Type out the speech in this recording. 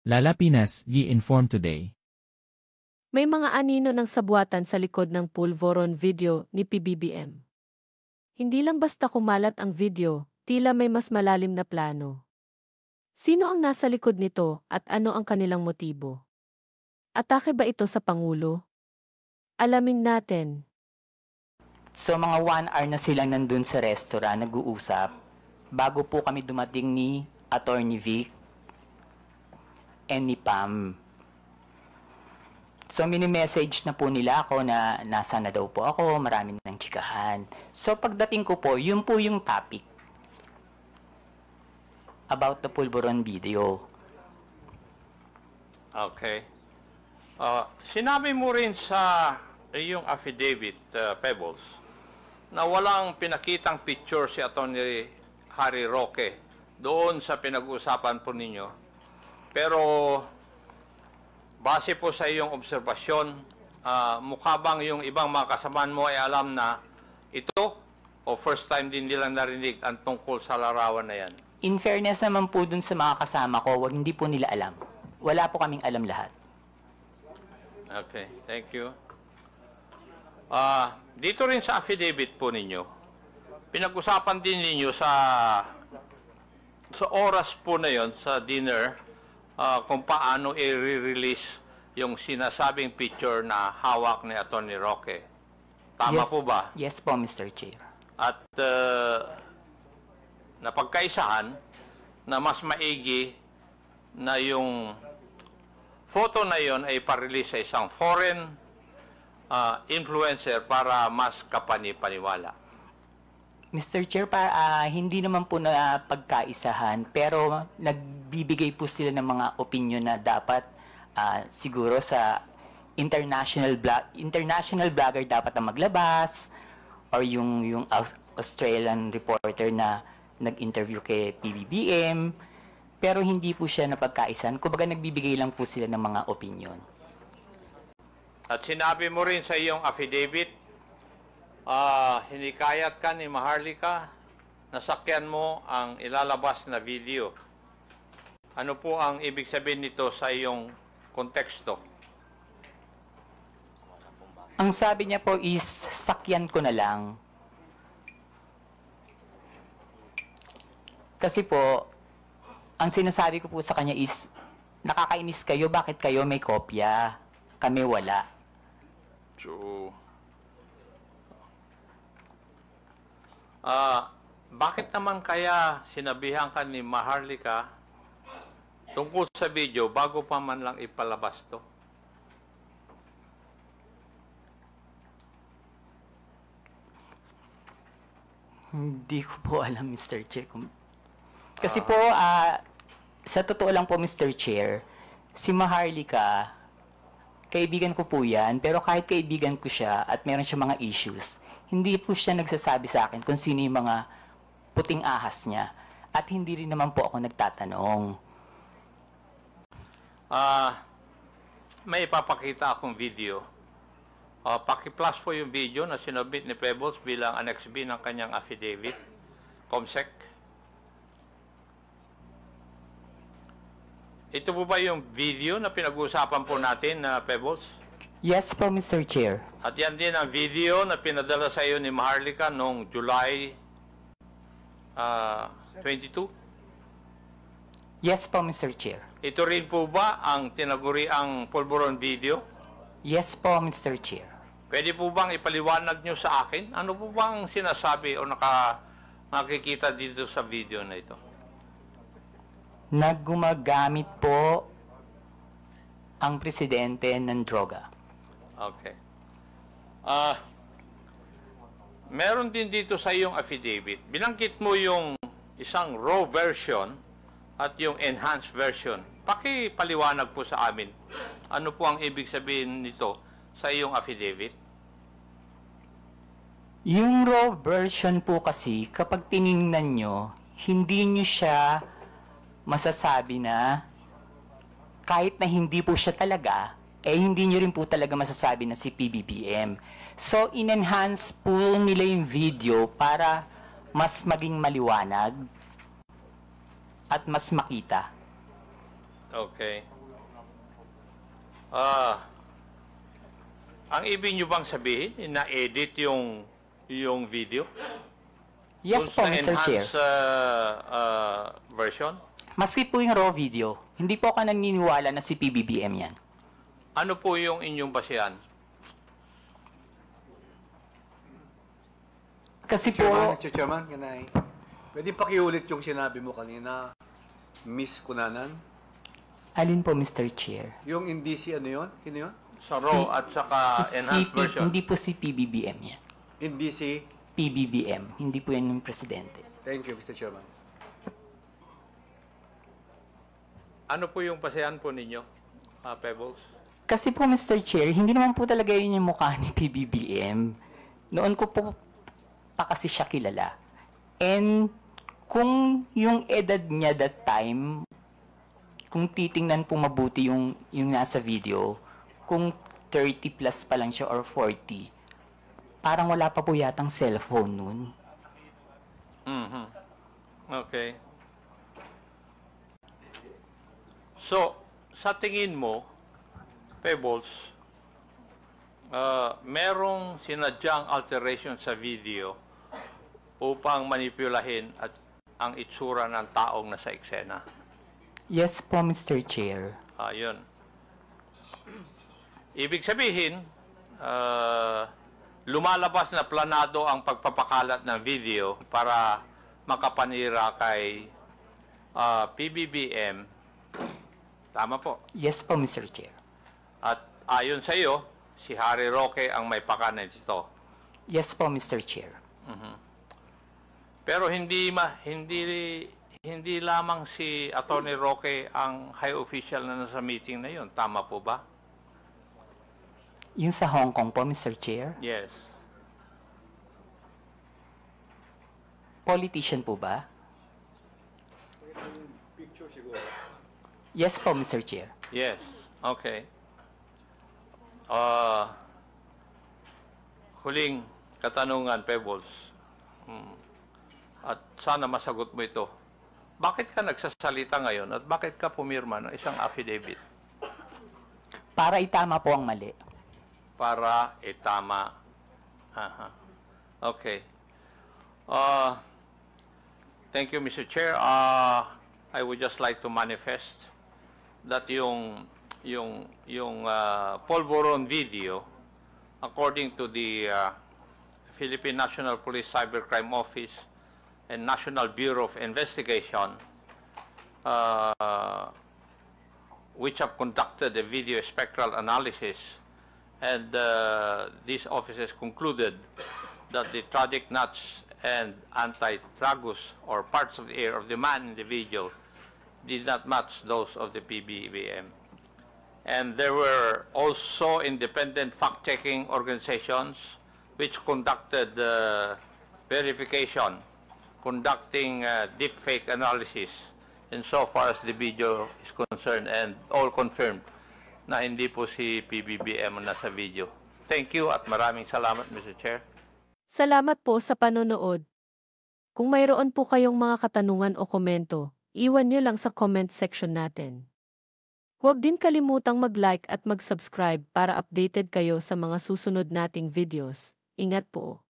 Lala Pinas, Yi-Inform Today. May mga anino ng sabuatan sa likod ng pulvoron video ni PBBM. Hindi lang basta kumalat ang video, tila may mas malalim na plano. Sino ang nasa likod nito at ano ang kanilang motibo? Atake ba ito sa Pangulo? Alamin natin. So mga 1 hour na silang nandun sa restaurant nag-uusap bago po kami dumating ni Attorney Vic and ni Pam. So mini-message na po nila ako na nasa na daw po ako, marami ng chikahan. So pagdating ko po, yun po yung topic about the pulburon video. Okay. Sinabi mo rin sa iyong affidavit, Pebbles, na walang pinakitang picture si Atty. Harry Roque doon sa pinag-uusapan po ninyo. Pero base po sa iyong obserbasyon, mukha bang yung ibang mga kasamaan mo ay alam na ito o first time din nilang narinig ang tungkol sa larawan na yan? In fairness naman po dun sa mga kasama ko, hindi po nila alam. Wala po kaming alam lahat. Okay, thank you. Dito rin sa affidavit po ninyo, pinag-usapan din ninyo sa oras po na yon sa dinner kung paano i-release yung sinasabing picture na hawak ni Atty. Roque. Tama Yes, po ba? Yes po, Mr. Chair. At napagkaisahan na mas maigi na yung photo na yon ay pa-release sa isang foreign influencer para mas kapani-paniwala. Mr. Chair, hindi naman po na pagkaisahan, pero nagbibigay po sila ng mga opinion na dapat siguro sa international blogger dapat na maglabas, or yung Australian reporter na nag-interview kay PBBM, pero hindi po siya napagkaisahan. Kumbaga nagbibigay lang po sila ng mga opinion. At sinabi mo rin sa iyong affidavit, hinikayat ka ni Maharlika, nasakyan mo ang ilalabas na video. Ano po ang ibig sabihin nito sa iyong konteksto? Ang sabi niya po is, sakyan ko na lang. Kasi po, ang sinasabi ko po sa kanya is, nakakainis kayo, bakit kayo may kopya? Kami wala. So, bakit naman kaya sinabihan ka ni Maharlika tungkol sa video bago pa man lang ipalabas to? Hindi ko po alam, Mr. Chair. Kasi po, sa totoo lang po, Mr. Chair, si Maharlika, kaibigan ko po yan, pero kahit kaibigan ko siya at meron siya mga issues, hindi po siya nagsasabi sa akin kung sino yung mga puting ahas niya. At hindi rin naman po ako nagtatanong. May ipapakita akong video. Paki-plus po yung video na sinubmit ni Pebbles bilang Annex B ng kanyang affidavit, COMSEC. Ito po ba yung video na pinag-uusapan po natin na Pebbles? Yes po, Mr. Chair. At yan din ang video na pinadala sa iyo ni Maharlika noong July 22? Yes po, Mr. Chair. Ito rin po ba ang tinaguriang pulburon video? Yes po, Mr. Chair. Pwede po bang ipaliwanag nyo sa akin? Ano po bang sinasabi o nakikita dito sa video na ito? Naggumagamit po ang presidente ng droga. Okay. Meron din dito sa iyong affidavit. Binanggit mo yung isang raw version at yung enhanced version. Pakipaliwanag po sa amin. Ano po ang ibig sabihin nito sa iyong affidavit? Yung raw version po kasi, kapag tiningnan nyo, hindi nyo siya masasabi na kahit na hindi po siya talaga, hindi nyo rin po talaga masasabi na si PBBM. So, in-enhance po nila yung video para mas maging maliwanag at mas makita. Okay. Ang ibig nyo bang sabihin, na-edit yung video? Yes po, Dun sa Mr. Chair. enhanced version? Maski po yung raw video, hindi po ako naniniwala na si PBBM yan. Ano po yung inyong basihan? Kasi Chairman, po, Mr. Chairman, ganay. Pwede pakiulit yung sinabi mo kanina, Miss Kunanan? alin po, Mr. Chair? Yung indisi, ano yun? Sino yun? Sa raw at saka enhanced version? Hindi po si PBBM yan. Indisi. PBBM, hindi po yan yung presidente. Thank you, Mr. Chairman. Ano po yung basihan po ninyo, Pebbles? Kasi po, Mr. Chair, hindi naman po talaga yun yung mukha ni PBBM. Noon ko po pa kasi siya kilala. And kung yung edad niya that time, kung titingnan po mabuti yung nasa video, kung 30 plus pa lang siya or 40, parang wala pa po yatang cellphone nun. Mhm. Okay. So, sa tingin mo, Pebbles, merong sinadyang alteration sa video upang manipulahin at ang itsura ng taong nasa eksena. Yes po, Mr. Chair. Yun. Ibig sabihin, lumalabas na planado ang pagpapakalat ng video para makapanira kay PBBM. Tama po. Yes po, Mr. Chair. At ayon sa iyo, si Harry Roque ang may pakanan dito. Yes po, Mr. Chair. Pero hindi lamang si Atty. Roque ang high official na nasa meeting na 'yon. Tama po ba? Yung sa Hong Kong po, Mr. Chair. Yes. Politician po ba? Yes po, Mr. Chair. Yes. Okay. Huling katanungan, Pebbles. At sana masagot mo ito. Bakit ka nagsasalita ngayon at bakit ka pumirma ng isang affidavit? Para itama po ang mali. Para itama. Aha. Okay. Thank you, Mr. Chair. I would just like to manifest that yung Polvoron video, according to the Philippine National Police Cybercrime Office and National Bureau of Investigation, which have conducted a video spectral analysis, and these officers concluded that the tragic nuts and anti-tragus or parts of the ear of the man in the video did not match those of the PBBM. And there were also independent fact-checking organizations which conducted verification, conducting deepfake analysis insofar as the video is concerned, and all confirmed na hindi po si PBBM ang nasa video. Thank you at maraming salamat, Mr. Chair. Salamat po sa panonood. Kung mayroon po kayong mga katanungan o komento, iwan nyo lang sa comment section natin. Huwag din kalimutang mag-like at mag-subscribe para updated kayo sa mga susunod nating videos. Ingat po.